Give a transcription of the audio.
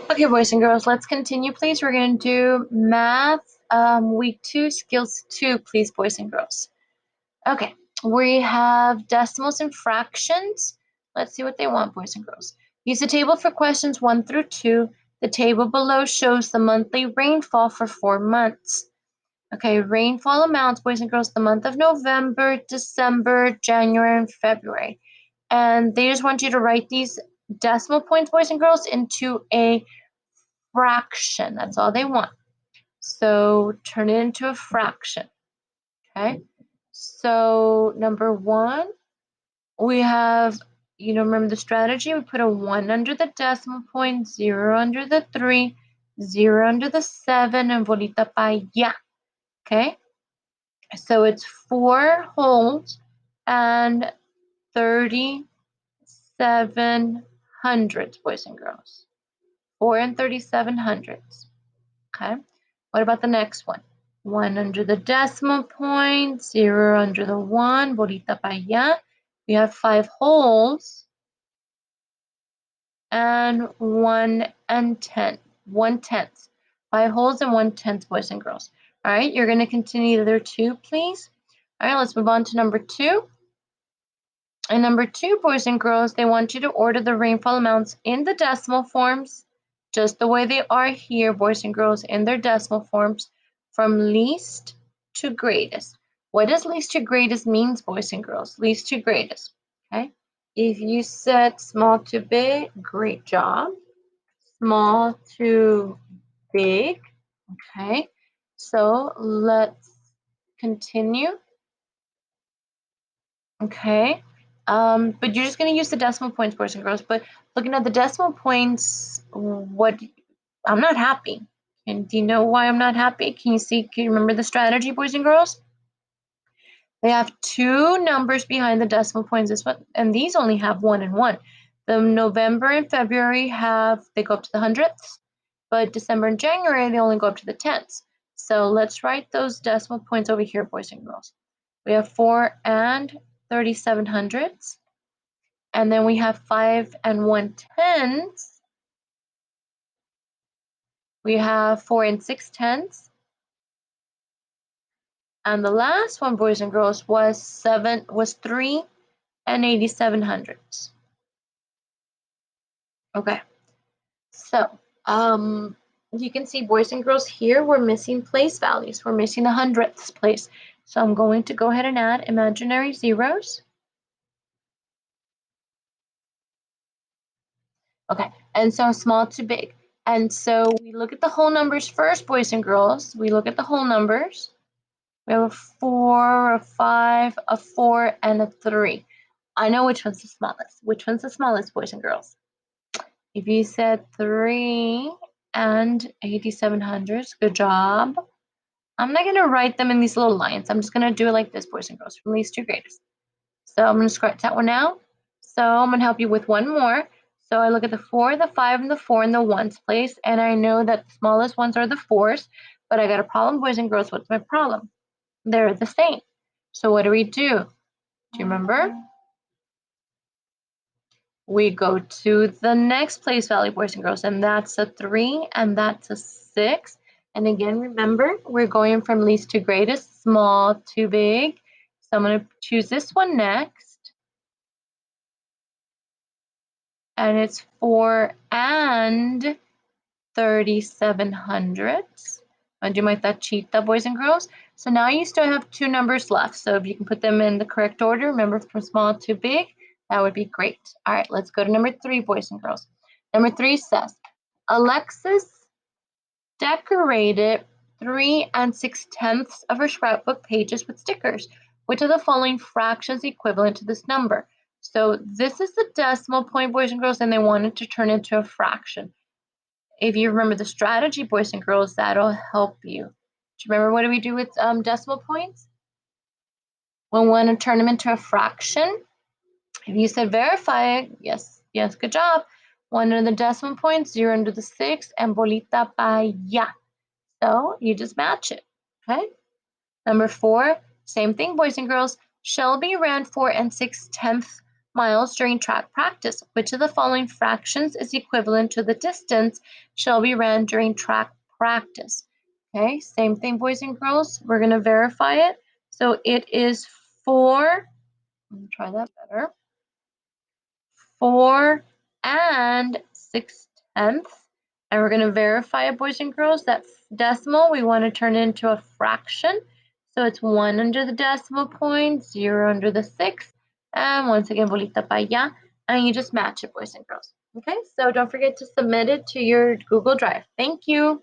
Okay, boys and girls, let's continue, please. We're going to do math, week 2, skills 2, please, boys and girls. Okay, we have decimals and fractions. Let's see what they want, boys and girls. Use the table for questions 1 through 2. The table below shows the monthly rainfall for 4 months. Okay, rainfall amounts, boys and girls, the month of November, December, January, and February. And they just want you to write these decimal points, boys and girls, into a fraction. That's all they want. So turn it into a fraction. Okay. So number 1, we have, remember the strategy? We put a 1 under the decimal point, 0 under the 3, 0 under the 7, and bolita pa allá. Okay. So it's 4 wholes and 37 hundredths, boys and girls. 4 and 37 hundredths. Okay. What about the next one? 1 under the decimal point, 0 under the 1, bolita pa allá. We have 5 wholes and 1 tenth. 5 wholes and 1/10, boys and girls. All right, you're going to continue there too, please. All right, let's move on to number 2. And number 2, boys and girls, they want you to order the rainfall amounts in the decimal forms, just the way they are here, boys and girls, in their decimal forms, from least to greatest. What does least to greatest means, boys and girls? Least to greatest, okay? If you said small to big, great job. Small to big, okay? So let's continue, okay? But you're just going to use the decimal points, boys and girls. But looking at the decimal points, I'm not happy. And do you know why I'm not happy? Can you remember the strategy, boys and girls? They have 2 numbers behind the decimal points, and these only have 1 and 1. The November and February they go up to the hundredths, but December and January, they only go up to the tenths. So let's write those decimal points over here, boys and girls. We have 4 and 37 hundredths. And then we have 5 and 1/10. We have 4 and 6/10. And the last one, boys and girls, was 3 and 87 hundredths. Okay. So, you can see, boys and girls, here we're missing place values. We're missing the hundredths place. So I'm going to go ahead and add imaginary zeros. Okay, and so small to big. And so we look at the whole numbers first, boys and girls. We look at the whole numbers. We have a 4, a 5, a 4, and a 3. I know which one's the smallest. Which one's the smallest, boys and girls? If you said 3 and 87 hundredths, good job. I'm not going to write them in these little lines. I'm just going to do it like this, boys and girls, from least to greatest. So I'm going to scratch that one out. So I'm going to help you with one more. So I look at the 4, the 5, and the 4 in the ones place, and I know that the smallest ones are the 4s, but I got a problem, boys and girls. What's my problem? They're the same. So what do? Do you remember? We go to the next place value, boys and girls, and that's a 3 and that's a 6. And again, remember, we're going from least to greatest, small to big. So I'm going to choose this one next. And it's 4 and 37 hundredths. I'm going to do my tachita, boys and girls. So now you still have 2 numbers left. So if you can put them in the correct order, remember from small to big, that would be great. All right, let's go to number 3, boys and girls. Number 3 says, Alexis decorated 3 and 6/10 of her scrapbook pages with stickers. Which of the following fractions equivalent to this number? So this is the decimal point, boys and girls, and they wanted to turn it into a fraction. If you remember the strategy, boys and girls, that'll help you. Do you remember what do we do with decimal points? When we want to turn them into a fraction. If you said verify it, yes, good job. 1 under the decimal point, 0 under the 6, and bolita pa allá. So you just match it, okay? Number 4, same thing, boys and girls. Shelby ran 4 and 6/10 miles during track practice. Which of the following fractions is equivalent to the distance Shelby ran during track practice? Okay, same thing, boys and girls. We're going to verify it. So it is 4, let me try that better, 4 and 6/10. And we're going to verify it, boys and girls. That decimal we want to turn into a fraction. So it's 1 under the decimal point, 0 under the 6, and once again, bolita para allá. And you just match it, boys and girls. Okay, so don't forget to submit it to your Google Drive. Thank you.